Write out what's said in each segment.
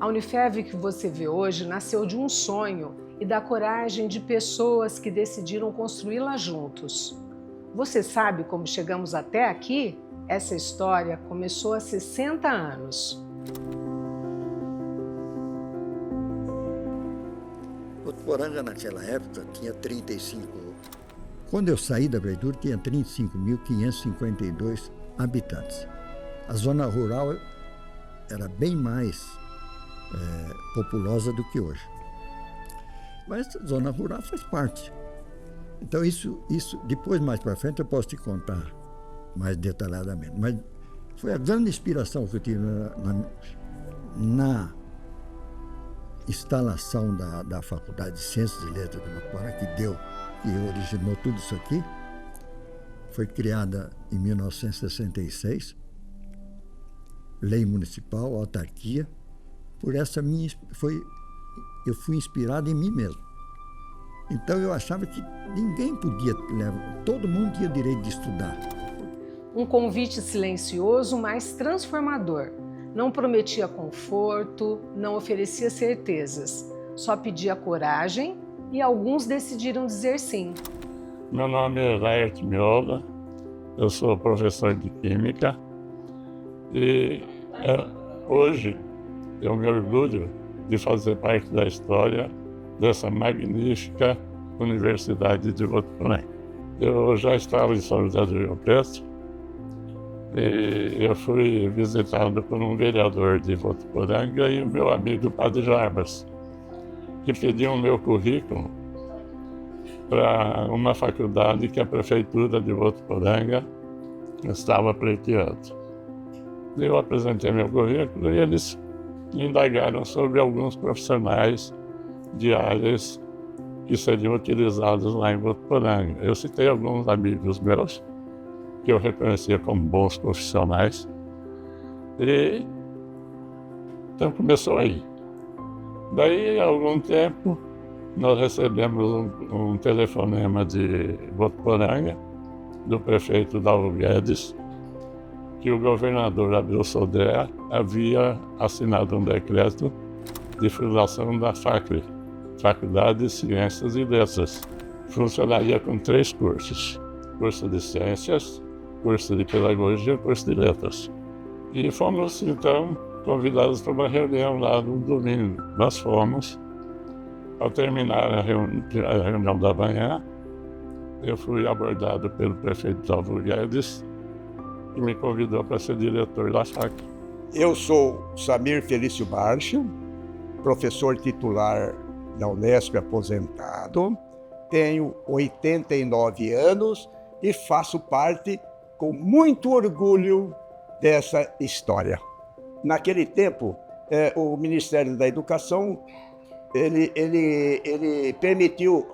Unifev que você vê hoje nasceu de um sonho e da coragem de pessoas que decidiram construí-la juntos. Você sabe como chegamos até aqui? Essa história começou há 60 anos. Votuporanga, naquela época, tinha 35. Quando eu saí da prefeitura, tinha 35.552 habitantes. A zona rural era bem mais populosa do que hoje. Mas a zona rural faz parte. Então isso depois, mais para frente, eu posso te contar mais detalhadamente. Mas foi a grande inspiração que eu tive na instalação da Faculdade de Ciências e Letras de Votuporanga, que originou tudo isso aqui. Foi criada em 1966, lei municipal, autarquia. Por essa eu fui inspirado em mim mesmo. Então eu achava que ninguém podia levar, todo mundo tinha direito de estudar. Um convite silencioso, mas transformador. Não prometia conforto, não oferecia certezas, só pedia coragem e alguns decidiram dizer sim. Meu nome é Laerte Miola, eu sou professor de Química e hoje eu me orgulho de fazer parte da história dessa magnífica Universidade de Votuporanga. Eu já estava em São José do Rio Preto e eu fui visitado por um vereador de Votuporanga e o meu amigo Padre Jarbas, que pediu o meu currículo para uma faculdade que a Prefeitura de Votuporanga estava pleiteando. Eu apresentei meu currículo e eles indagaram sobre alguns profissionais de áreas que seriam utilizados lá em Votuporanga. Eu citei alguns amigos meus, que eu reconhecia como bons profissionais, e então começou aí. Daí, há algum tempo, nós recebemos um telefonema de Votuporanga, do prefeito Dalvo Guedes, que o governador Abreu Sodré havia assinado um decreto de fundação da FACLE, Faculdade de Ciências e Letras. Funcionaria com 3 cursos: curso de Ciências, curso de Pedagogia e curso de Letras. E fomos, então, convidados para uma reunião lá no domingo. Nós fomos. Ao terminar a reunião da manhã, eu fui abordado pelo prefeito Dalvo Guedes, que me convidou para ser diretor da FAC. Eu sou Samir Felício Barcha, professor titular da Unesp aposentado, tenho 89 anos e faço parte com muito orgulho dessa história. Naquele tempo, o Ministério da Educação ele permitiu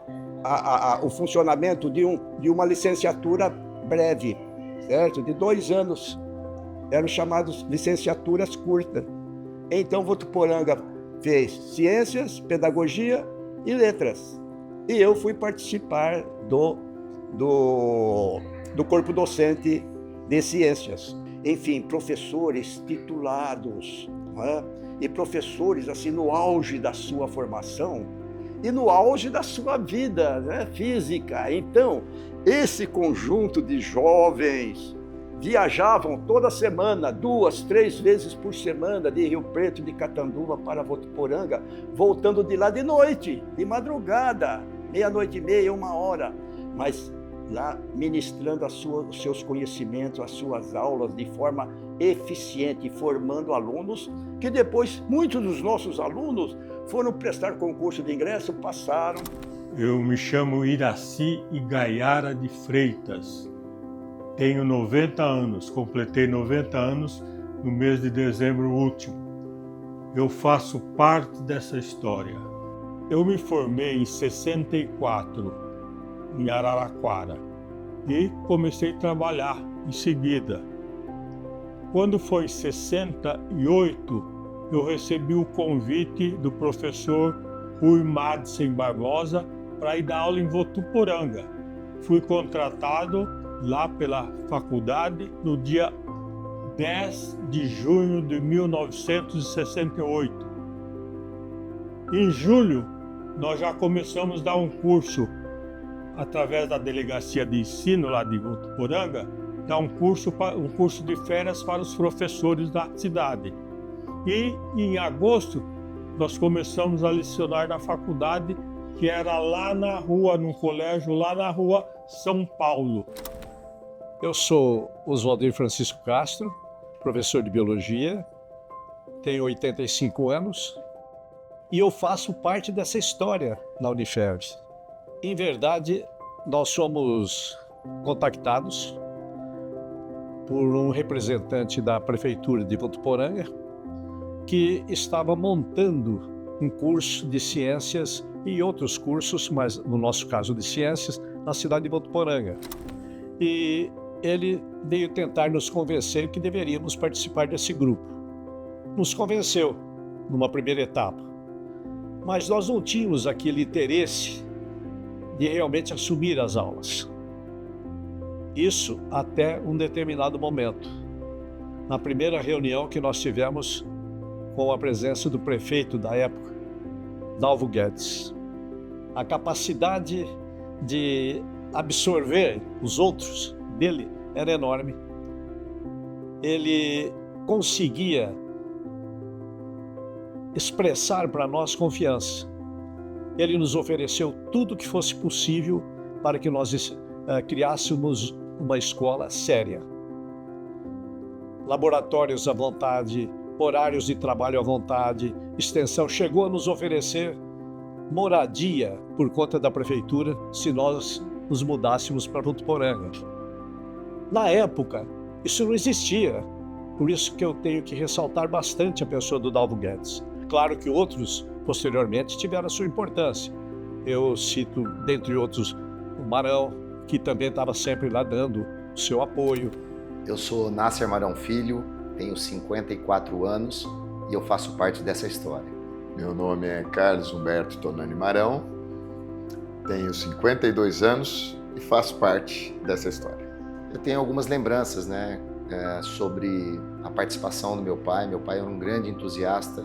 o funcionamento de uma licenciatura breve, certo? De 2 anos. Eram chamados licenciaturas curtas. Então, Votuporanga fez Ciências, Pedagogia e Letras. E eu fui participar do corpo docente de Ciências. Enfim, professores titulados, não é? E professores assim no auge da sua formação e no auge da sua vida, né, física. Então, esse conjunto de jovens viajavam toda semana, 2, 3 vezes por semana, de Rio Preto, de Catanduva para Votuporanga, voltando de lá de noite, de madrugada, 00:30, 1h, mas lá ministrando os seus conhecimentos, as suas aulas de forma eficiente, formando alunos que depois, muitos dos nossos alunos foram prestar concurso de ingresso, passaram. Eu me chamo Iraci Igaiara de Freitas, tenho 90 anos, completei 90 anos no mês de dezembro último. Eu faço parte dessa história. Eu me formei em 64, em Araraquara, e comecei a trabalhar em seguida. Quando foi 68, eu recebi o convite do professor Rui Madsen Barbosa para ir dar aula em Votuporanga. Fui contratado lá pela faculdade no dia 10 de junho de 1968. Em julho, nós já começamos a dar um curso, através da Delegacia de Ensino lá de Votuporanga, dar um curso de férias para os professores da cidade. E em agosto, nós começamos a lecionar na faculdade, que era lá na rua, num colégio, lá na rua São Paulo. Eu sou Oswaldir Francisco Castro, professor de Biologia, tenho 85 anos e eu faço parte dessa história na Unifevs. Em verdade, nós somos contactados por um representante da Prefeitura de Votuporanga que estava montando um curso de ciências e outros cursos, mas no nosso caso de ciências, na cidade de Votuporanga. E ele veio tentar nos convencer que deveríamos participar desse grupo. Nos convenceu numa primeira etapa, mas nós não tínhamos aquele interesse de realmente assumir as aulas. Isso até um determinado momento. Na primeira reunião que nós tivemos com a presença do prefeito da época, Dalvo Guedes. A capacidade de absorver os outros dele era enorme. Ele conseguia expressar para nós confiança. Ele nos ofereceu tudo o que fosse possível para que nós criássemos uma escola séria. Laboratórios à vontade, horários de trabalho à vontade, extensão. Chegou a nos oferecer moradia por conta da prefeitura se nós nos mudássemos para Votuporanga. Na época, isso não existia, por isso que eu tenho que ressaltar bastante a pessoa do Dalvo Guedes. Claro que outros, posteriormente, tiveram a sua importância. Eu cito, dentre outros, o Marão, que também estava sempre lá dando o seu apoio. Eu sou Nasser Marão Filho, tenho 54 anos e eu faço parte dessa história. Meu nome é Carlos Humberto Tonani Marão, tenho 52 anos e faço parte dessa história. Eu tenho algumas lembranças, sobre a participação do meu pai. Meu pai era um grande entusiasta,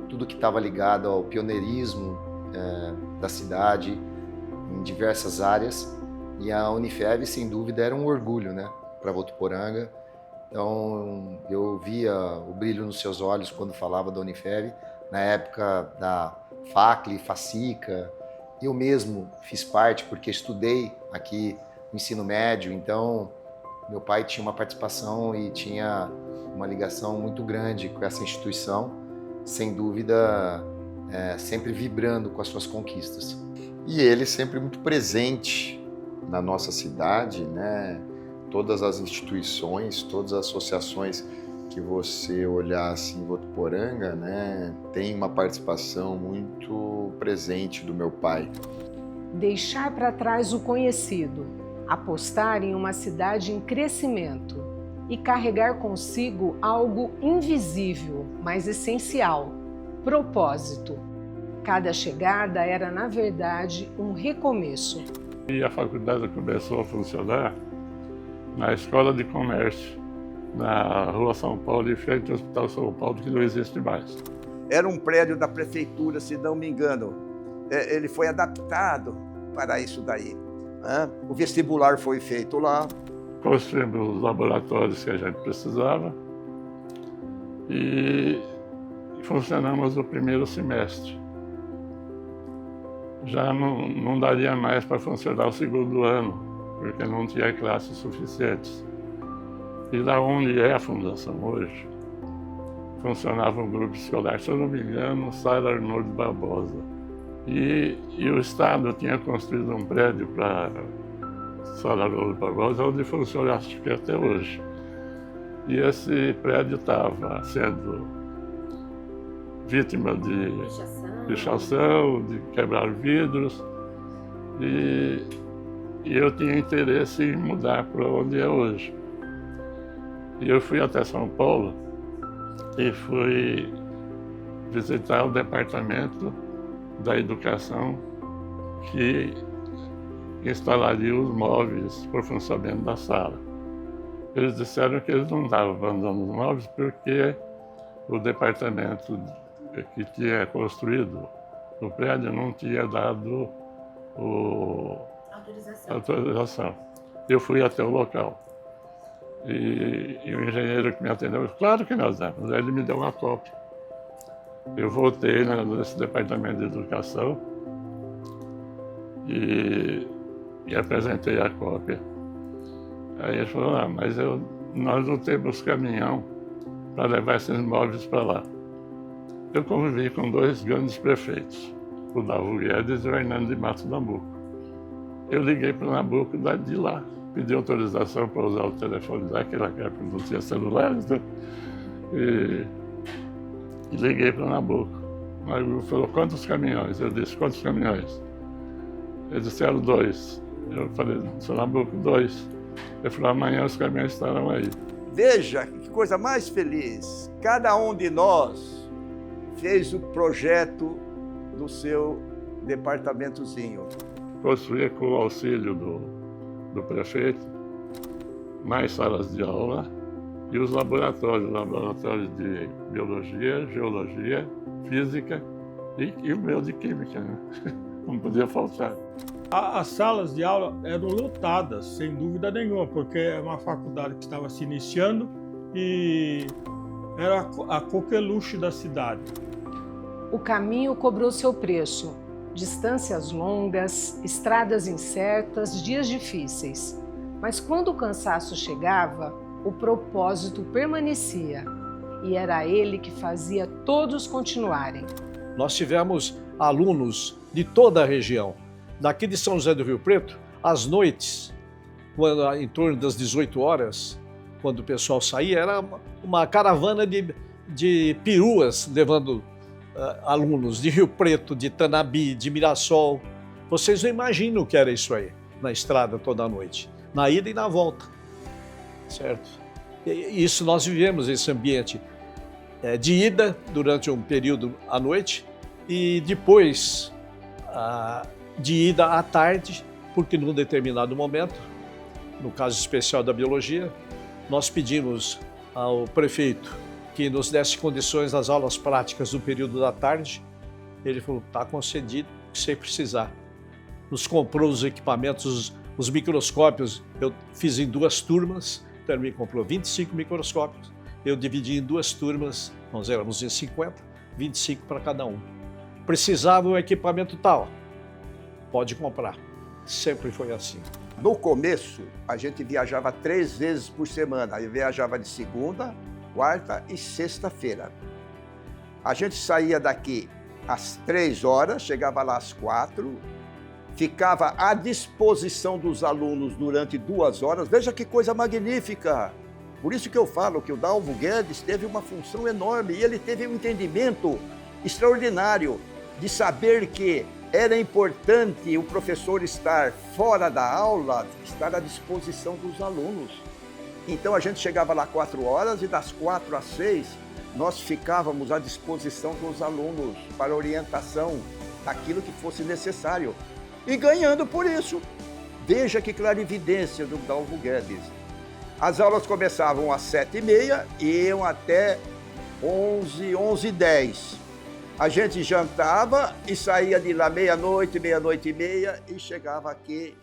tudo que estava ligado ao pioneirismo da cidade, em diversas áreas. E a Unifevs, sem dúvida, era um orgulho, para Votuporanga. Então, eu via o brilho nos seus olhos quando falava da Unifevs, na época da FACLE, FACICA. Eu mesmo fiz parte, porque estudei aqui no ensino médio, então meu pai tinha uma participação e tinha uma ligação muito grande com essa instituição, sem dúvida, sempre vibrando com as suas conquistas. E ele sempre muito presente na nossa cidade, Todas as instituições, todas as associações que você olhasse em Votuporanga, tem uma participação muito presente do meu pai. Deixar para trás o conhecido, apostar em uma cidade em crescimento e carregar consigo algo invisível, mas essencial: propósito. Cada chegada era, na verdade, um recomeço. E a faculdade começou a funcionar na Escola de Comércio, na Rua São Paulo, em frente ao Hospital São Paulo, que não existe mais. Era um prédio da prefeitura, se não me engano. Ele foi adaptado para isso daí. O vestibular foi feito lá. Construímos os laboratórios que a gente precisava e funcionamos o primeiro semestre. Já não daria mais para funcionar o segundo ano, porque não tinha classes suficientes. E da onde é a fundação hoje, funcionava um grupo escolar, se eu não me engano, Sara Arnoldo Barbosa. E o Estado tinha construído um prédio para Sara Arnoldo Barbosa, onde funciona, acho que até hoje. E esse prédio estava sendo vítima de pichação, de quebrar vidros. E eu tinha interesse em mudar para onde é hoje. E eu fui até São Paulo e fui visitar o departamento da educação que instalaria os móveis para o funcionamento da sala. Eles disseram que eles não estavam abandonando os móveis porque o departamento que tinha construído O prédio não tinha dado autorização. Eu fui até o local. E o engenheiro que me atendeu, claro que nós demos. Aí ele me deu uma cópia. Eu voltei nesse departamento de educação e apresentei a cópia. Aí ele falou, mas nós não temos caminhão para levar esses móveis para lá. Eu convivi com 2 grandes prefeitos, o Dalvo Guedes e o Hernando de Matos Nabuco. Eu liguei para o Nabuco de lá, pedi autorização para usar o telefone daquela época, não tinha celulares, né? E liguei para o Nabuco. O Nabuco falou, quantos caminhões? Eu disse, quantos caminhões? Eles disseram 2. Eu falei, seu Nabuco, 2. Ele falou, amanhã os caminhões estarão aí. Veja que coisa mais feliz. Cada um de nós fez o projeto do seu departamentozinho. Construí com o auxílio do prefeito mais salas de aula e os laboratórios de biologia, geologia, física e o meu de química, né? Não podia faltar. As salas de aula eram lotadas, sem dúvida nenhuma, porque é uma faculdade que estava se iniciando e era a coqueluche da cidade. O caminho cobrou seu preço. Distâncias longas, estradas incertas, dias difíceis. Mas quando o cansaço chegava, o propósito permanecia. E era ele que fazia todos continuarem. Nós tivemos alunos de toda a região. Daqui de São José do Rio Preto, às noites, em torno das 18 horas, quando o pessoal saía, era uma caravana de peruas levando alunos de Rio Preto, de Tanabi, de Mirassol. Vocês não imaginam o que era isso aí, na estrada toda a noite, na ida e na volta, certo? E isso nós vivemos, esse ambiente de ida durante um período à noite e depois de ida à tarde, porque num determinado momento, no caso especial da biologia, nós pedimos ao prefeito que nos desse condições nas aulas práticas do período da tarde. Ele falou, está concedido, sem precisar. Nos comprou os equipamentos, os microscópios, eu fiz em 2 turmas, então ele me comprou 25 microscópios, eu dividi em 2 turmas, nós éramos em 50, 25 para cada um. Precisava um equipamento tal, pode comprar. Sempre foi assim. No começo, a gente viajava 3 vezes por semana. Eu viajava de segunda, quarta e sexta-feira. A gente saía daqui às 3 horas, chegava lá às 4, ficava à disposição dos alunos durante 2 horas. Veja que coisa magnífica! Por isso que eu falo que o Dalvo Guedes teve uma função enorme e ele teve um entendimento extraordinário de saber que era importante o professor estar fora da aula, estar à disposição dos alunos. Então a gente chegava lá 4 horas e das 4 às 6 nós ficávamos à disposição dos alunos para orientação daquilo que fosse necessário. E ganhando por isso. Veja que clarividência do Dalvo Guedes. As aulas começavam às 7h30 e iam até 11h10. A gente jantava e saía de lá meia-noite, meia-noite e meia e chegava aqui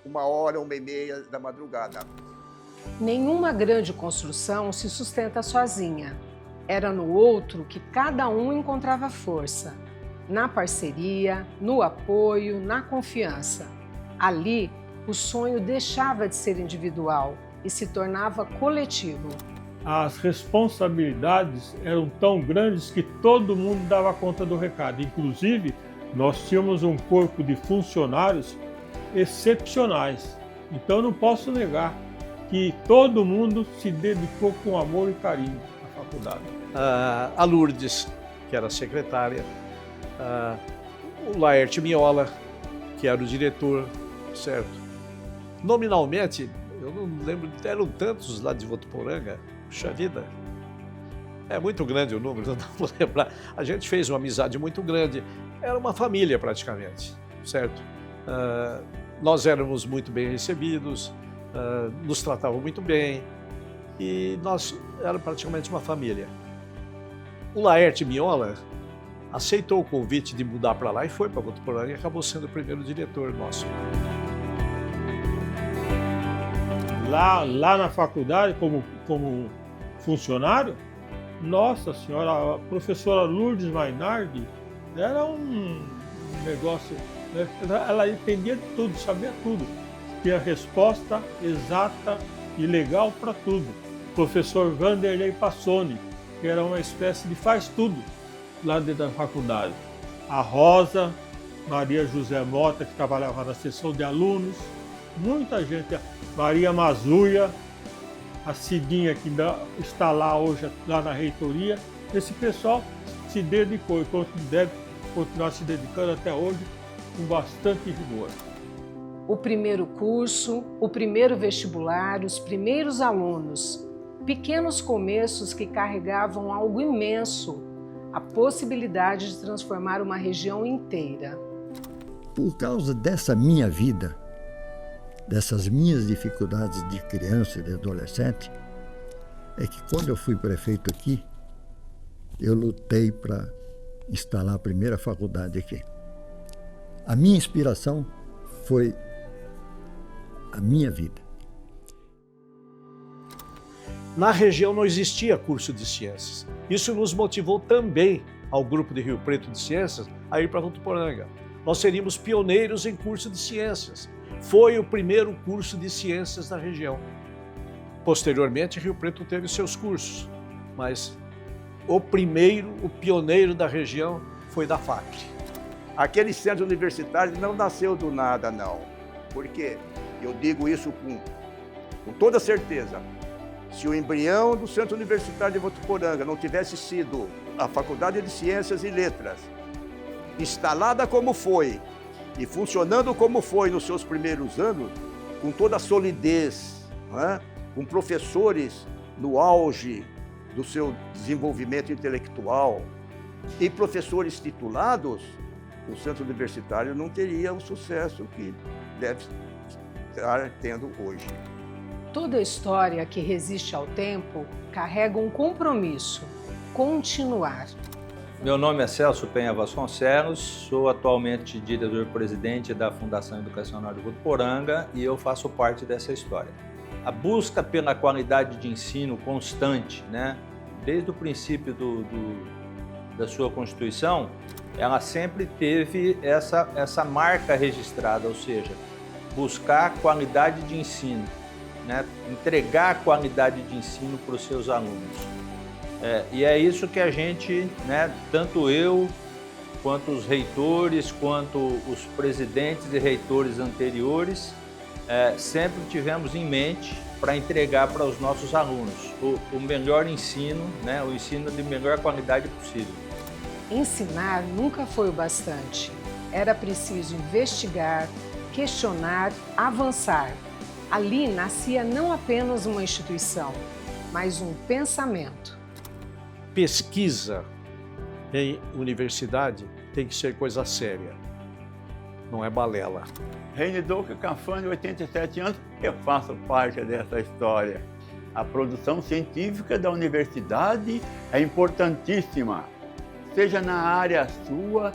1h, 1h30 da madrugada. Nenhuma grande construção se sustenta sozinha. Era no outro que cada um encontrava força. Na parceria, no apoio, na confiança. Ali, o sonho deixava de ser individual e se tornava coletivo. As responsabilidades eram tão grandes que todo mundo dava conta do recado. Inclusive, nós tínhamos um corpo de funcionários excepcionais. Então, não posso negar que todo mundo se dedicou com amor e carinho à faculdade. A Lourdes, que era a secretária, o Laerte Miola, que era o diretor, certo? Nominalmente, eu não lembro, eram tantos lá de Votuporanga, puxa vida, é muito grande o número, não vou lembrar. A gente fez uma amizade muito grande, era uma família praticamente, certo? Nós éramos muito bem recebidos, nos tratavam muito bem e nós éramos praticamente uma família. O Laerte Miola, aceitou o convite de mudar para lá e foi para Votuporanga e acabou sendo o primeiro diretor nosso. Lá na faculdade, como funcionário, nossa senhora, a professora Lourdes Mainardi era um negócio, né? Ela entendia de tudo, sabia tudo, tinha resposta exata e legal para tudo. O professor Vanderlei Passoni, que era uma espécie de faz-tudo lá dentro da faculdade. A Rosa, Maria José Mota, que trabalhava na seção de alunos, muita gente, Maria Mazuia, a Cidinha, que está lá hoje, lá na reitoria. Esse pessoal se dedicou e deve continuar se dedicando até hoje com bastante rigor. O primeiro curso, o primeiro vestibular, os primeiros alunos, pequenos começos que carregavam algo imenso, a possibilidade de transformar uma região inteira. Por causa dessa minha vida, dessas minhas dificuldades de criança e de adolescente, é que quando eu fui prefeito aqui, eu lutei para instalar a primeira faculdade aqui. A minha inspiração foi a minha vida. Na região não existia curso de ciências. Isso nos motivou também, ao grupo de Rio Preto de Ciências, a ir para Votuporanga. Nós seríamos pioneiros em curso de ciências. Foi o primeiro curso de ciências da região. Posteriormente, Rio Preto teve seus cursos, mas o pioneiro da região foi da FACRE. Aquele centro universitário não nasceu do nada, não. Porque eu digo isso com toda certeza. Se o embrião do Centro Universitário de Votuporanga não tivesse sido a Faculdade de Ciências e Letras, instalada como foi e funcionando como foi nos seus primeiros anos, com toda a solidez, né? Com professores no auge do seu desenvolvimento intelectual e professores titulados, o Centro Universitário não teria o sucesso que deve estar tendo hoje. Toda história que resiste ao tempo carrega um compromisso: continuar. Meu nome é Celso Penha Vasconcelos, sou atualmente diretor-presidente da Fundação Educacional de Votuporanga e eu faço parte dessa história. A busca pela qualidade de ensino constante, né? Desde o princípio da sua Constituição, ela sempre teve essa marca registrada, ou seja, buscar qualidade de ensino, né? Entregar qualidade de ensino para os seus alunos. E é isso que a gente, né, tanto eu, quanto os reitores, quanto os presidentes e reitores anteriores, sempre tivemos em mente para entregar para os nossos alunos o melhor ensino, né, o ensino de melhor qualidade possível. Ensinar nunca foi o bastante. Era preciso investigar, questionar, avançar. Ali nascia não apenas uma instituição, mas um pensamento. Pesquisa em universidade tem que ser coisa séria, não é balela. Reinaldo Cafani, 87 anos, eu faço parte dessa história. A produção científica da universidade é importantíssima, seja na área sua,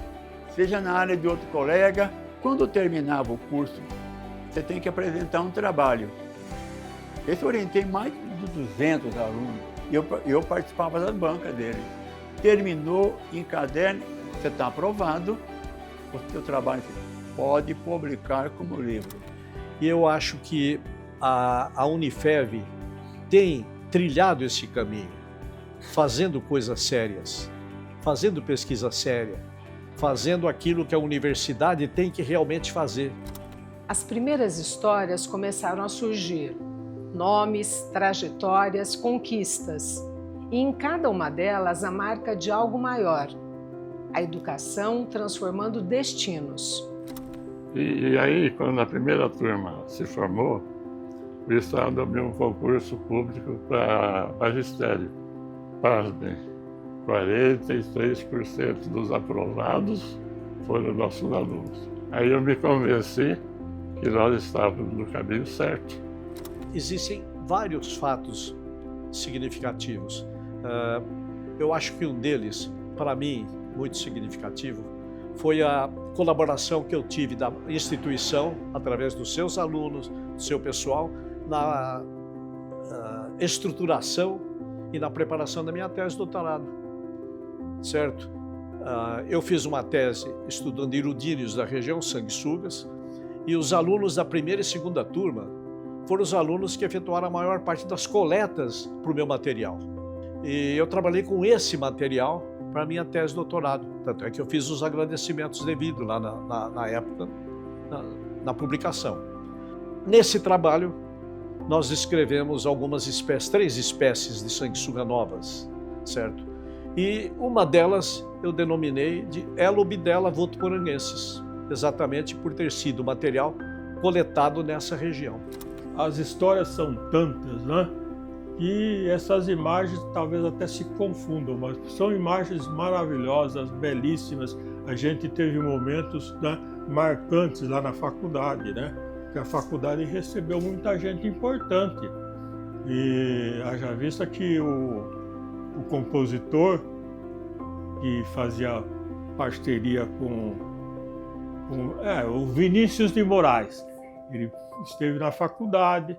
seja na área de outro colega. Quando terminava o curso, você tem que apresentar um trabalho. Eu orientei mais de 200 alunos e eu participava das bancas dele. Terminou em caderno, você está aprovado, o seu trabalho pode publicar como livro. E eu acho que a Unifev tem trilhado esse caminho, fazendo coisas sérias, fazendo pesquisa séria, fazendo aquilo que a universidade tem que realmente fazer. As primeiras histórias começaram a surgir. Nomes, trajetórias, conquistas. E em cada uma delas a marca de algo maior. A educação transformando destinos. E aí, quando a primeira turma se formou, o Estado abriu um concurso público para magistério. Pasmem, 43% dos aprovados foram nossos alunos. Aí eu me convenci que nós estávamos no caminho certo. Existem vários fatos significativos. Eu acho que um deles, para mim, muito significativo foi a colaboração que eu tive da instituição, através dos seus alunos, do seu pessoal, na estruturação e na preparação da minha tese de doutorado, certo? Eu fiz uma tese estudando irudíneos da região, sanguessugas, e os alunos da primeira e segunda turma foram os alunos que efetuaram a maior parte das coletas para o meu material. E eu trabalhei com esse material para a minha tese de doutorado. Tanto é que eu fiz os agradecimentos devidos lá na época, na publicação. Nesse trabalho, nós descrevemos algumas espécies, 3 espécies de sanguessuga novas, certo? E uma delas eu denominei de Elobidella votuporanguensis, exatamente por ter sido material coletado nessa região. As histórias são tantas, né? E essas imagens talvez até se confundam, mas são imagens maravilhosas, belíssimas. A gente teve momentos, né, marcantes lá na faculdade, né? Que a faculdade recebeu muita gente importante. E haja vista que o compositor que fazia parceria com o Vinícius de Moraes, ele esteve na faculdade,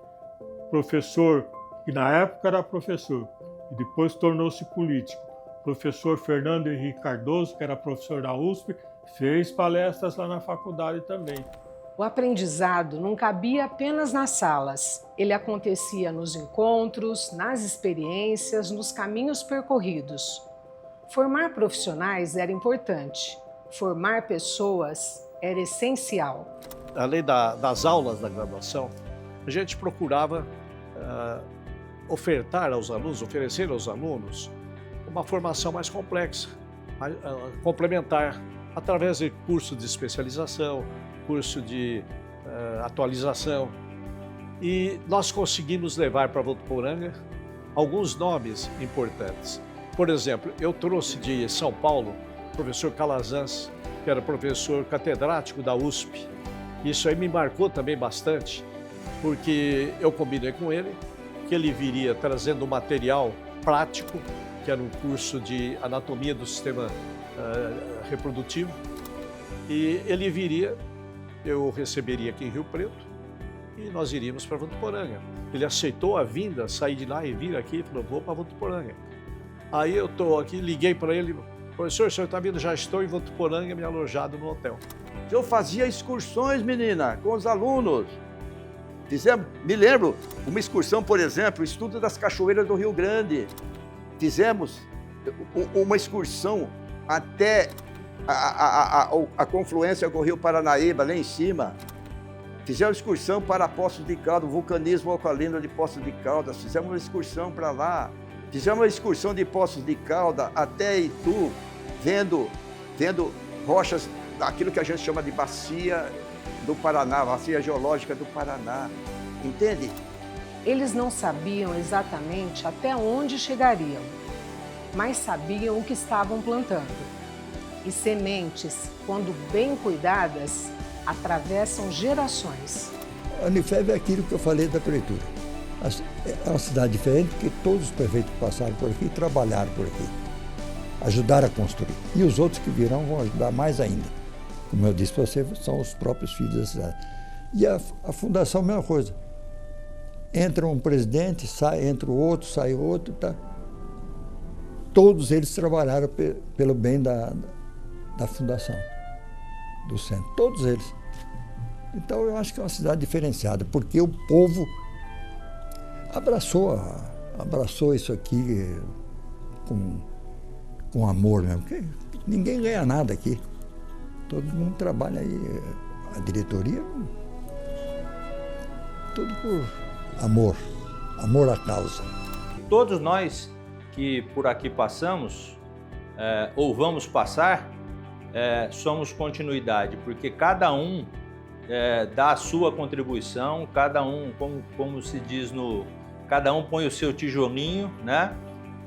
professor, que na época era professor, e depois tornou-se político. Professor Fernando Henrique Cardoso, que era professor da USP, fez palestras lá na faculdade também. O aprendizado não cabia apenas nas salas. Ele acontecia nos encontros, nas experiências, nos caminhos percorridos. Formar profissionais era importante. Formar pessoas era essencial. Além das aulas da graduação, a gente procurava oferecer aos alunos uma formação mais complexa, complementar, através de curso de especialização, curso de atualização. E nós conseguimos levar para Votuporanga alguns nomes importantes. Por exemplo, eu trouxe de São Paulo o professor Calazans, que era professor catedrático da USP. Isso aí me marcou também bastante, porque eu combinei com ele que ele viria trazendo um material prático, que era um curso de anatomia do sistema reprodutivo, e ele viria, eu receberia aqui em Rio Preto, e nós iríamos para Votuporanga. Ele aceitou a vinda, sair de lá e vir aqui, e falou, vou para Votuporanga. Aí eu estou aqui, liguei para ele, professor, o senhor está vindo? Já estou em Votuporanga, me alojado no hotel. Eu fazia excursões, menina, com os alunos. Me lembro, uma excursão, por exemplo, estudo das cachoeiras do Rio Grande. Fizemos uma excursão até a confluência com o Rio Paranaíba, lá em cima. Fizemos excursão para Poços de Caldas, o vulcanismo alcalino de Poços de Caldas. Fizemos uma excursão para lá. Fizemos uma excursão de Poços de Caldas até Itu, vendo rochas, aquilo que a gente chama de bacia do Paraná, bacia geológica do Paraná. Entende? Eles não sabiam exatamente até onde chegariam, mas sabiam o que estavam plantando. E sementes, quando bem cuidadas, atravessam gerações. A Unifeb é aquilo que eu falei da prefeitura. É uma cidade diferente porque todos os prefeitos que passaram por aqui trabalharam por aqui, ajudaram a construir. E os outros que virão vão ajudar mais ainda. Como eu disse para você, são os próprios filhos da cidade. E a fundação, a mesma coisa. Entra um presidente, entra o outro, sai o outro, tá? Todos eles trabalharam pelo bem da fundação, do centro, todos eles. Então eu acho que é uma cidade diferenciada, porque o povo abraçou isso aqui com amor mesmo, porque ninguém ganha nada aqui. Todo mundo trabalha aí, a diretoria, tudo por amor à causa. Todos nós que por aqui passamos, ou vamos passar, somos continuidade, porque cada um dá a sua contribuição, cada um, como se diz cada um põe o seu tijolinho, né?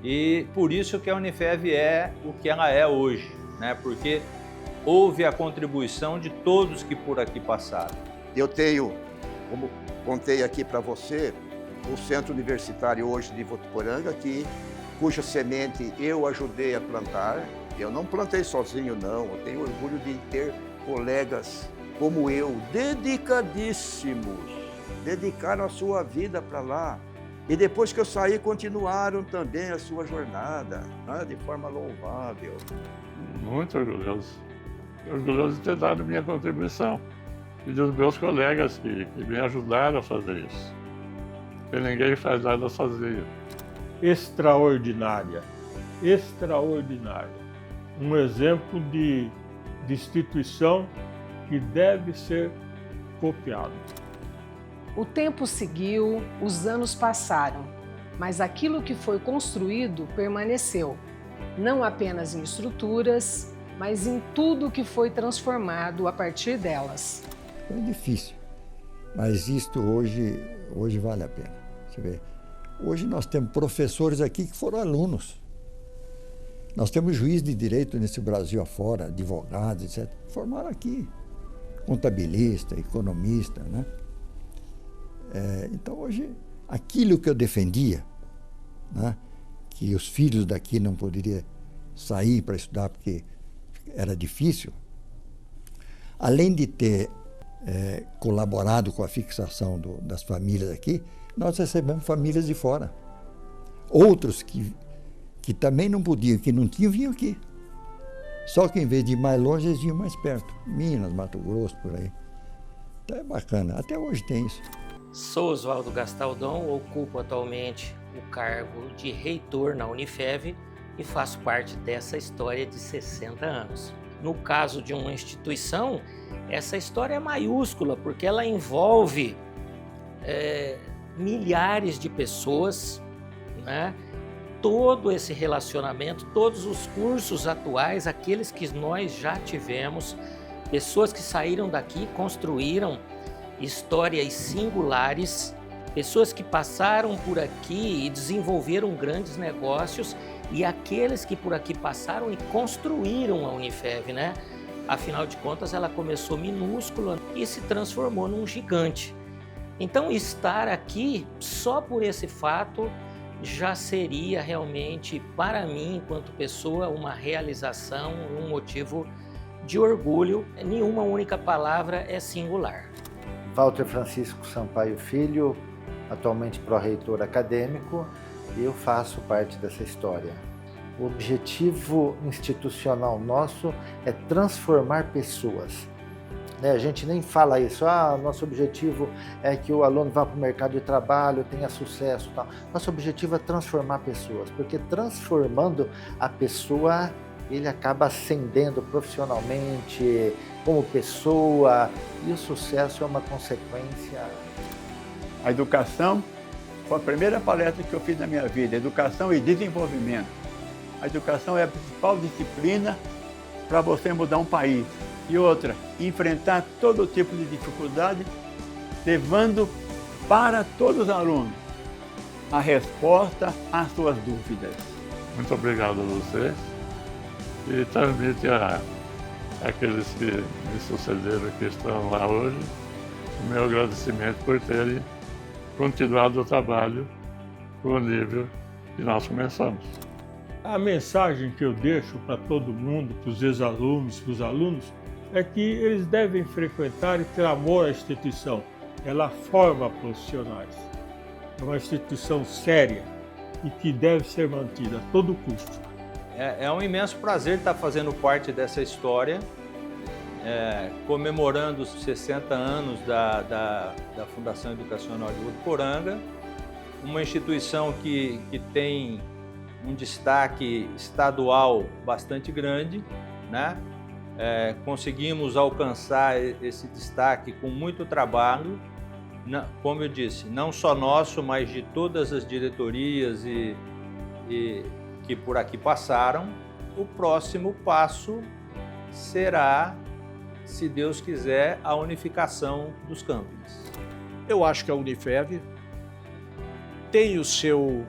E por isso que a Unifeb é o que ela é hoje, né? Porque houve a contribuição de todos que por aqui passaram. Eu tenho, como contei aqui para você, o Centro Universitário hoje de Votuporanga, cuja semente eu ajudei a plantar, Eu não plantei sozinho, não. Eu tenho orgulho de ter colegas como eu, dedicadíssimos, dedicaram a sua vida para lá. E depois que eu saí, continuaram também a sua jornada, né, de forma louvável. Muito orgulhoso. Orgulhoso de ter dado minha contribuição. E dos meus colegas que me ajudaram a fazer isso. Porque ninguém faz nada sozinho. Extraordinária, extraordinária. Um exemplo de instituição que deve ser copiado. O tempo seguiu, os anos passaram, mas aquilo que foi construído permaneceu, não apenas em estruturas, mas em tudo que foi transformado a partir delas. É difícil, mas isto hoje vale a pena. Você vê, hoje nós temos professores aqui que foram alunos. Nós temos juiz de direito nesse Brasil afora, advogados, etc. Formaram aqui, contabilista, economista, né? Então hoje, aquilo que eu defendia, né, que os filhos daqui não poderiam sair para estudar porque era difícil, além de ter colaborado com a fixação das famílias aqui, nós recebemos famílias de fora. Outros que também não podiam, que não tinham, vinham aqui. Só que em vez de ir mais longe, eles vinham mais perto. Minas, Mato Grosso, por aí. Então é bacana, até hoje tem isso. Sou Oswaldo Gastaldon, ocupo atualmente o cargo de reitor na Unifev e faço parte dessa história de 60 anos. No caso de uma instituição, essa história é maiúscula, porque ela envolve milhares de pessoas, né? Todo esse relacionamento, todos os cursos atuais, aqueles que nós já tivemos, pessoas que saíram daqui, construíram histórias singulares, pessoas que passaram por aqui e desenvolveram grandes negócios, e aqueles que por aqui passaram e construíram a Unifev, né? Afinal de contas, ela começou minúscula e se transformou num gigante. Então, estar aqui, só por esse fato, já seria realmente, para mim, enquanto pessoa, uma realização, um motivo de orgulho. Nenhuma única palavra é singular. Walter Francisco Sampaio Filho, atualmente pró-reitor acadêmico, e eu faço parte dessa história. O objetivo institucional nosso é transformar pessoas. A gente nem fala isso, nosso objetivo é que o aluno vá para o mercado de trabalho, tenha sucesso e tal. Nosso objetivo é transformar pessoas, porque transformando a pessoa, ele acaba ascendendo profissionalmente, como pessoa, e o sucesso é uma consequência. A educação foi a primeira palestra que eu fiz na minha vida, educação e desenvolvimento. A educação é a principal disciplina para você mudar um país. E outra, enfrentar todo tipo de dificuldade, levando para todos os alunos a resposta às suas dúvidas. Muito obrigado a vocês e transmite àqueles que me sucederam, que estão lá hoje, o meu agradecimento por terem continuado o trabalho com o nível que nós começamos. A mensagem que eu deixo para todo mundo, para os ex-alunos, para os alunos, é que eles devem frequentar e ter amor à instituição. Ela forma profissionais. É uma instituição séria e que deve ser mantida a todo custo. É um imenso prazer estar fazendo parte dessa história, comemorando os 60 anos da Fundação Educacional de Votuporanga, uma instituição que tem um destaque estadual bastante grande, né? Conseguimos alcançar esse destaque com muito trabalho, como eu disse, não só nosso, mas de todas as diretorias e que por aqui passaram. O próximo passo será, se Deus quiser, a unificação dos campos. Eu acho que a Unifev tem o seu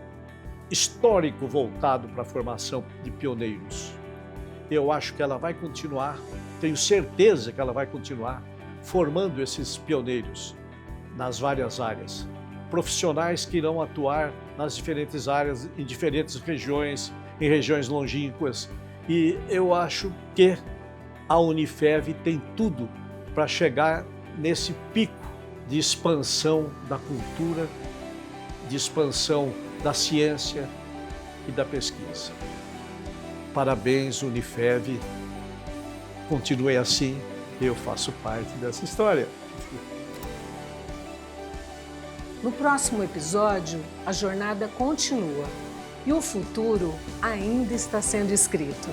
histórico voltado para a formação de pioneiros. Eu acho que ela vai continuar, tenho certeza que ela vai continuar formando esses pioneiros nas várias áreas. Profissionais que irão atuar nas diferentes áreas, em diferentes regiões, em regiões longínquas, E eu acho que a Unifev tem tudo para chegar nesse pico de expansão da cultura, de expansão da ciência e da pesquisa. Parabéns, Unifev. Continue assim, eu faço parte dessa história. No próximo episódio, a jornada continua e o futuro ainda está sendo escrito.